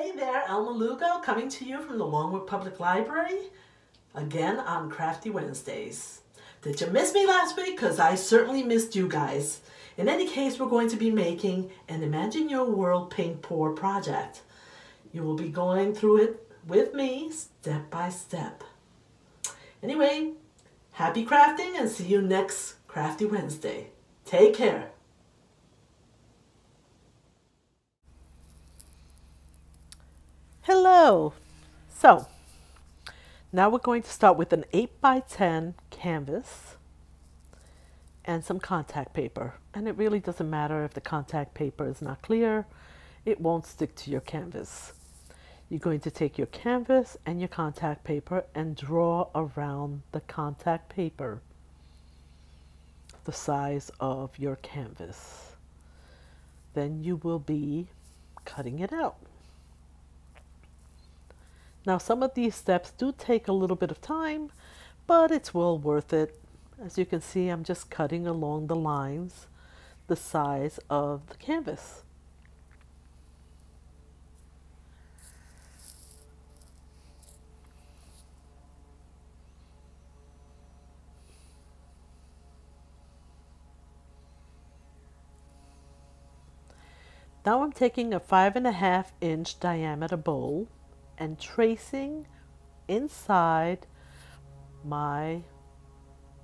Hey there, Elma Lugo coming to you from the Longwood Public Library, again on Crafty Wednesdays. Did you miss me last week? Because I certainly missed you guys. In any case, we're going to be making an Imagine Your World paint pour project. You will be going through it with me step by step. Anyway, happy crafting and see you next Crafty Wednesday. Take care. Hello. So, now we're going to start with an 8 by 10 canvas and some contact paper. And it really doesn't matter if the contact paper is not clear. It won't stick to your canvas. You're going to take your canvas and your contact paper and draw around the contact paper the size of your canvas. Then you will be cutting it out. Now, some of these steps do take a little bit of time, but it's well worth it. As you can see, I'm just cutting along the lines, the size of the canvas. Now I'm taking a 5.5-inch diameter bowl and tracing inside my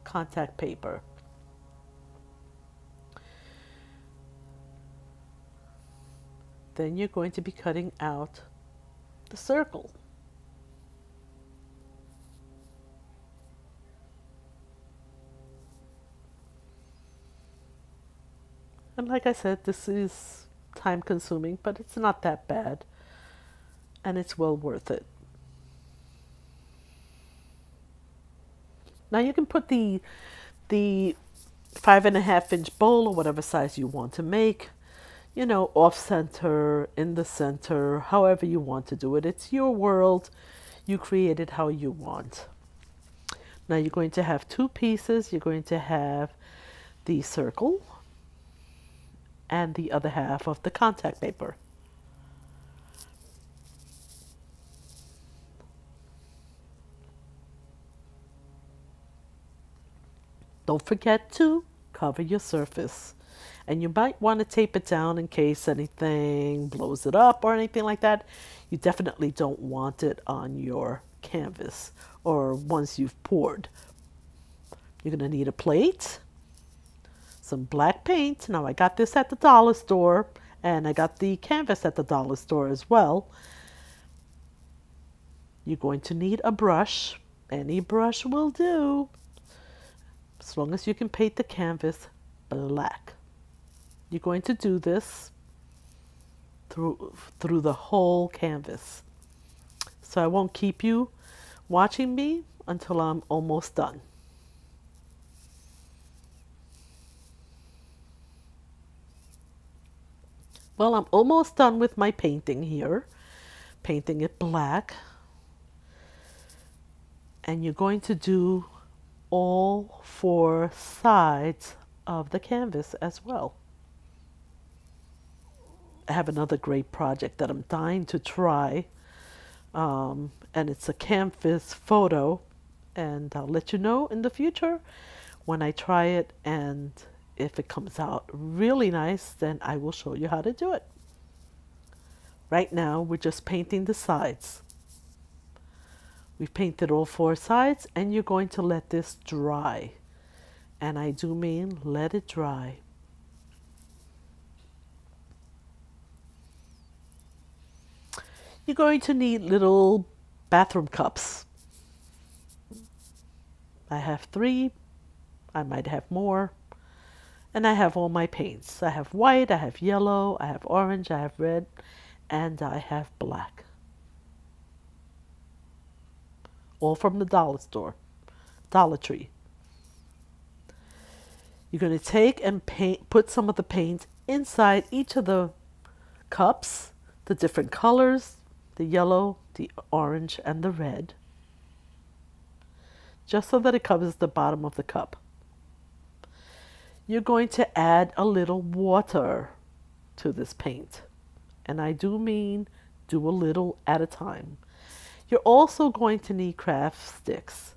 contact paper. Then you're going to be cutting out the circle. And like I said, this is time consuming, but it's not that bad. And it's well worth it. Now you can put the 5.5-inch bowl or whatever size you want to make, you know, off center, in the center, however you want to do it. It's your world. You create it how you want. Now you're going to have two pieces. You're going to have the circle and the other half of the contact paper. Don't forget to cover your surface. And you might want to tape it down in case anything blows it up or anything like that. You definitely don't want it on your canvas or once you've poured. You're going to need a plate, some black paint. Now I got this at the dollar store and I got the canvas at the dollar store as well. You're going to need a brush. Any brush will do, as long as you can paint the canvas black. You're going to do this through the whole canvas. So I won't keep you watching me until I'm almost done. Well, I'm almost done with my painting here. Painting it black. And you're going to do all 4 sides of the canvas as well. I have another great project that I'm dying to try, and it's a canvas photo, and I'll let you know in the future when I try it, and if it comes out really nice, then I will show you how to do it. Right now we're just painting the sides. We've painted all 4 sides, and you're going to let this dry. And I do mean let it dry. You're going to need little bathroom cups. I have 3. I might have more. And I have all my paints. I have white, I have yellow, I have orange, I have red, and I have black. All from the dollar store, Dollar Tree. You're going to take and put some of the paint inside each of the cups, the different colors, the yellow, the orange, and the red, just so that it covers the bottom of the cup. You're going to add a little water to this paint. And I do mean do a little at a time. You're also going to need craft sticks.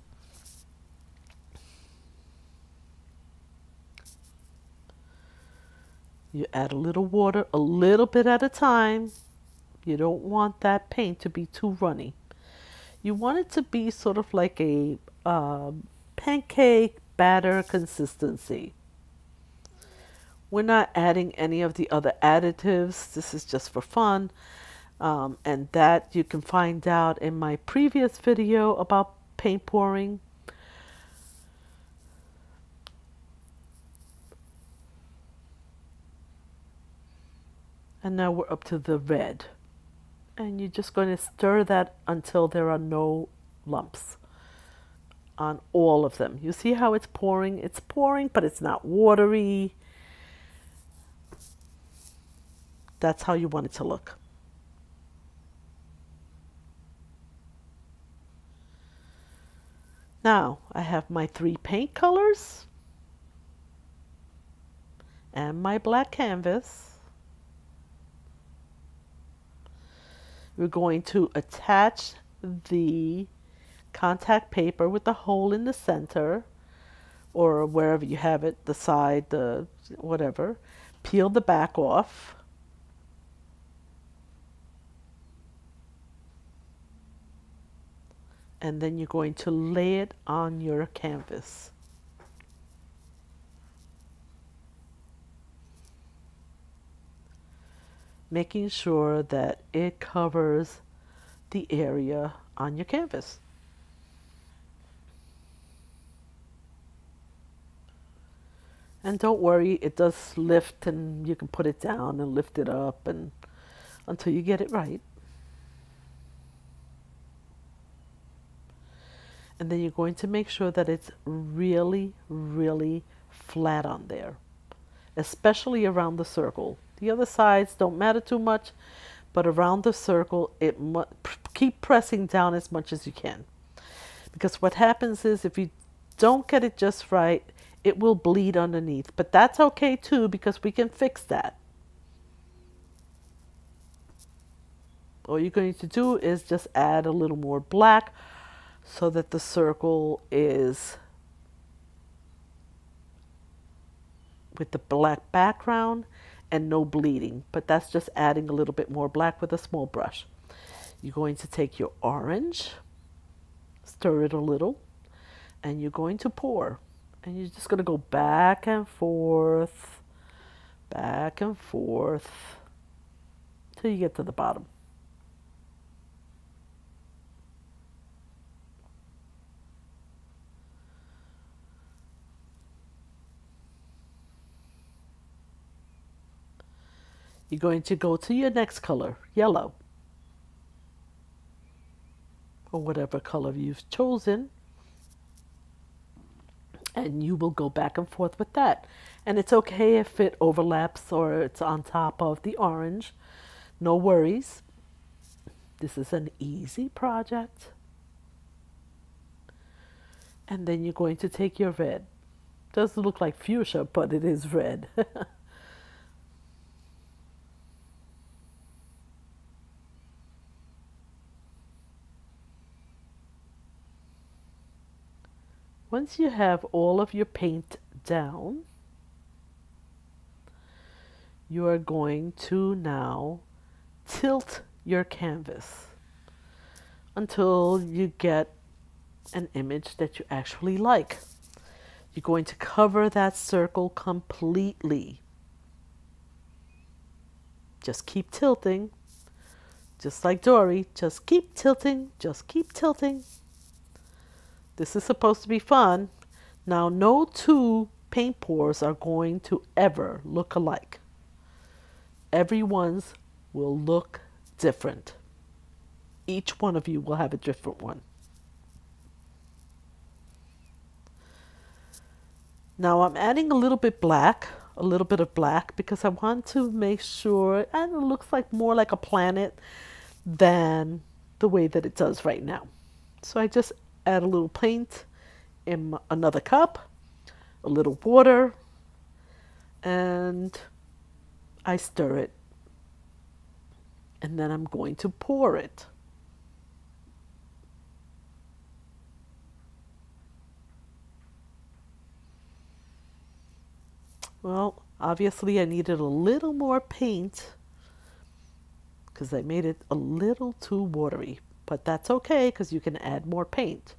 You add a little water, a little bit at a time. You don't want that paint to be too runny. You want it to be sort of like a pancake batter consistency. We're not adding any of the other additives. This is just for fun. And that you can find out in my previous video about paint pouring. And now we're up to the red. And you're just going to stir that until there are no lumps on all of them. You see how it's pouring? It's pouring, but it's not watery. That's how you want it to look. Now, I have my 3 paint colors and my black canvas. We're going to attach the contact paper with the hole in the center, or wherever you have it, the side, the whatever. Peel the back off. And then you're going to lay it on your canvas. Making sure that it covers the area on your canvas. And don't worry, it does lift, and you can put it down and lift it up and until you get it right. And then you're going to make sure that it's really, really flat on there, especially around the circle. The other sides don't matter too much, but around the circle, keep pressing down as much as you can. Because what happens is if you don't get it just right, it will bleed underneath. But that's okay too, because we can fix that. All you're going to do is just add a little more black so that the circle is with the black background and no bleeding, but that's just adding a little bit more black with a small brush. You're going to take your orange, stir it a little, and you're going to pour. And you're just going to go back and forth, till you get to the bottom. You're going to go to your next color, yellow, or whatever color you've chosen, and you will go back and forth with that. And it's okay if it overlaps or it's on top of the orange. No worries. This is an easy project. And then you're going to take your red. Doesn't look like fuchsia, but it is red. Once you have all of your paint down, you are going to now tilt your canvas until you get an image that you actually like. You're going to cover that circle completely. Just keep tilting, just like Dory. Just keep tilting, just keep tilting. This is supposed to be fun. Now, no 2 paint pours are going to ever look alike. Everyone's will look different. Each one of you will have a different one. Now, I'm adding a little bit of black, because I want to make sure, and it looks like more like a planet than the way that it does right now. So I just add a little paint in another cup, a little water, and I stir it. And then I'm going to pour it. Well, obviously I needed a little more paint because I made it a little too watery, but that's okay because you can add more paint.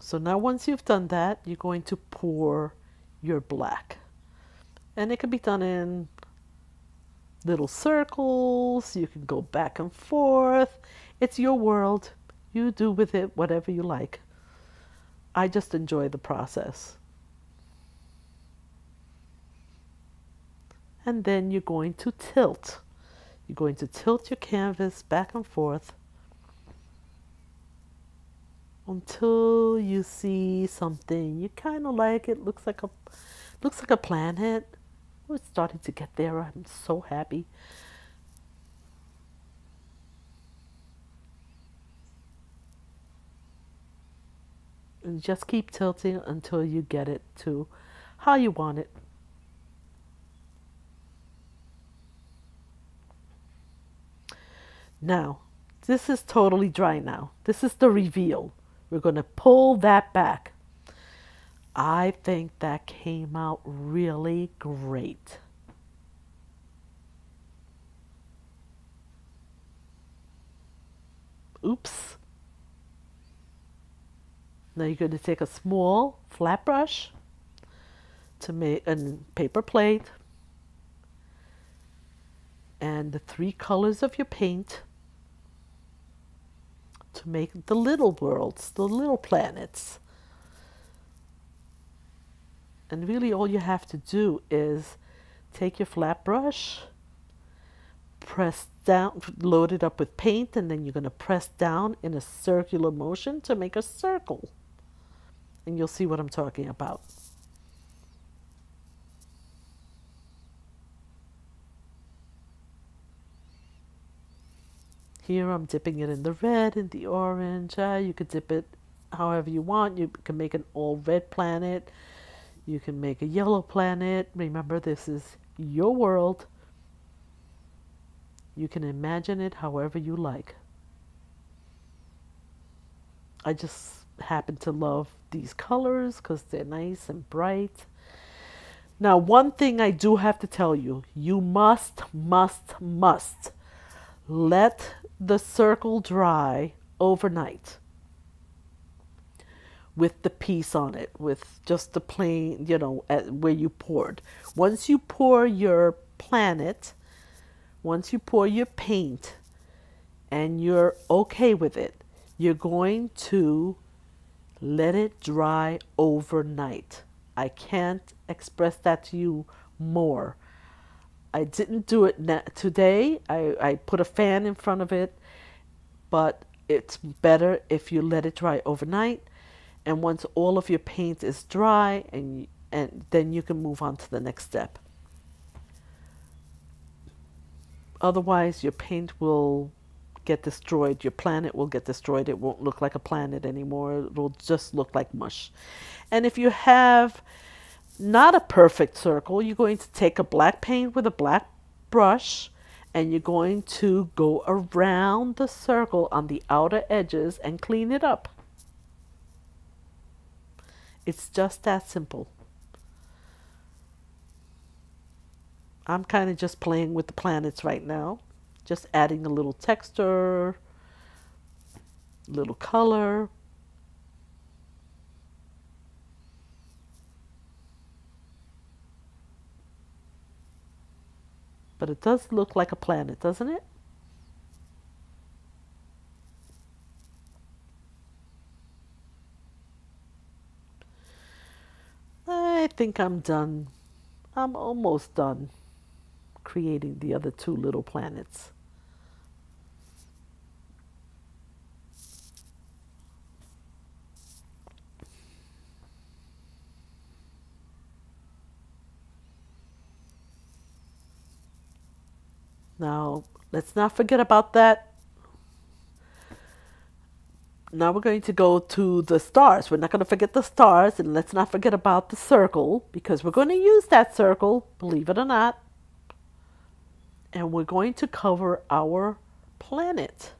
So now once you've done that, you're going to pour your black. And it can be done in little circles. You can go back and forth. It's your world. You do with it whatever you like. I just enjoy the process. And then you're going to tilt. You're going to tilt your canvas back and forth until you see something you kind of like. It looks like a planet. We're starting to get there. I'm so happy. And just keep tilting until you get it to how you want it. Now, this is totally dry now. This is the reveal. We're going to pull that back. I think that came out really great. Oops. Now you're going to take a small flat brush to make a paper plate and the 3 colors of your paint to make the little worlds, the little planets. And really all you have to do is take your flat brush, press down, load it up with paint, and then you're going to press down in a circular motion to make a circle. And you'll see what I'm talking about. Here I'm dipping it in the red and the orange. You could dip it however you want. You can make an all red planet. You can make a yellow planet. Remember, this is your world. You can imagine it however you like. I just happen to love these colors because they're nice and bright. Now, one thing I do have to tell you, you must let the circle dry overnight with the piece on it, with just the plain, where you poured. Once you pour your planet, once you pour your paint and you're okay with it, you're going to let it dry overnight. I can't express that to you more. I didn't do it today. I put a fan in front of it, but it's better if you let it dry overnight. And once all of your paint is dry, and then you can move on to the next step. Otherwise, your paint will get destroyed. Your planet will get destroyed. It won't look like a planet anymore. It'll just look like mush. And if you have not a perfect circle, you're going to take a black paint with a black brush and you're going to go around the circle on the outer edges and clean it up. It's just that simple. I'm kind of just playing with the planets right now, just adding a little texture, little color. But it does look like a planet, doesn't it? I think I'm done. I'm almost done creating the other 2 little planets. Now, let's not forget about that Now we're going to go to the stars. We're not going to forget the stars, and let's not forget about the circle, because we're going to use that circle, believe it or not. And we're going to cover our planet.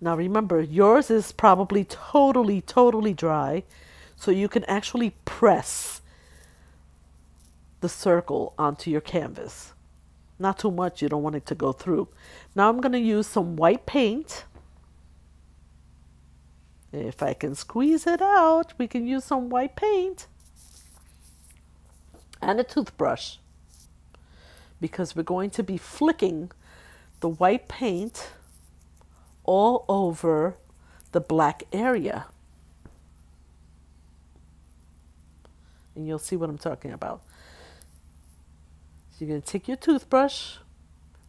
Now remember, yours is probably totally dry, so you can actually press the circle onto your canvas. Not too much, you don't want it to go through. Now I'm going to use some white paint. If I can squeeze it out, we can use some white paint. And a toothbrush. Because we're going to be flicking the white paint all over the black area. And you'll see what I'm talking about. So you're going to take your toothbrush,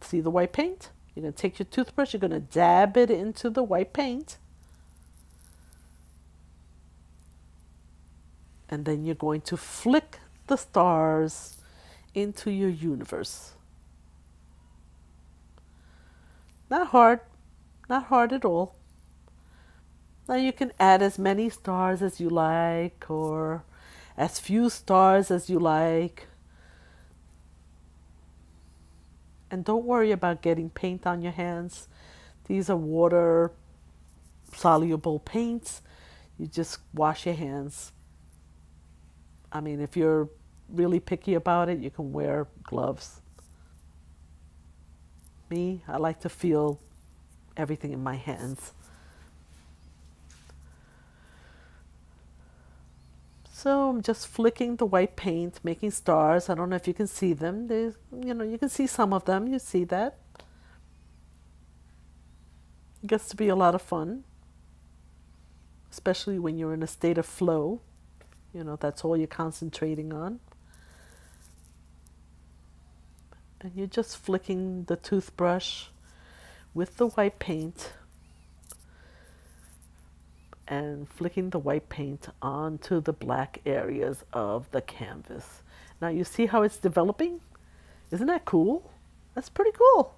see the white paint? You're going to take your toothbrush, you're going to dab it into the white paint. And then you're going to flick the stars into your universe. Not hard at all. Now you can add as many stars as you like, or as few stars as you like. And don't worry about getting paint on your hands. These are water soluble paints. You just wash your hands. I mean, if you're really picky about it, you can wear gloves. Me, I like to feel everything in my hands. So I'm just flicking the white paint, making stars. I don't know if you can see them. There's, you can see some of them. You see that. It gets to be a lot of fun, especially when you're in a state of flow. That's all you're concentrating on. And you're just flicking the toothbrush with the white paint and flicking the white paint onto the black areas of the canvas. Now you see how it's developing? Isn't that cool? That's pretty cool.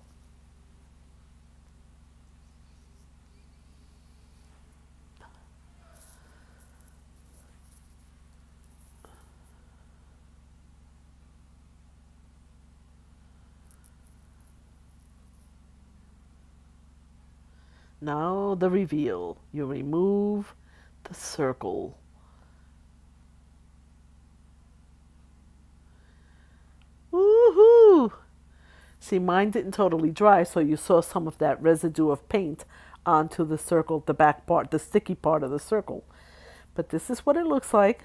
Now the reveal. You remove the circle. Woohoo! See, mine didn't totally dry, so you saw some of that residue of paint onto the circle, the back part, the sticky part of the circle. But this is what it looks like.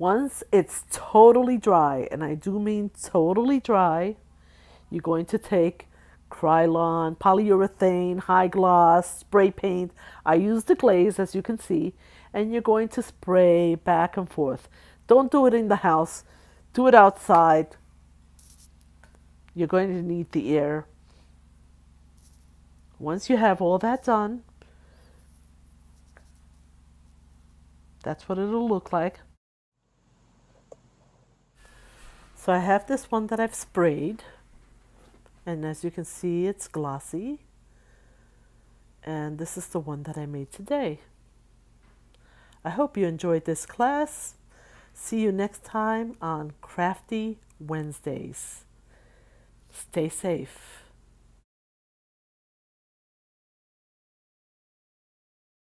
Once it's totally dry, and I do mean totally dry, you're going to take Krylon, polyurethane, high gloss, spray paint. I use the Glaze, as you can see, and you're going to spray back and forth. Don't do it in the house. Do it outside. You're going to need the air. Once you have all that done, that's what it'll look like. So I have this one that I've sprayed, and as you can see, it's glossy. And this is the one that I made today. I hope you enjoyed this class. See you next time on Crafty Wednesdays. Stay safe.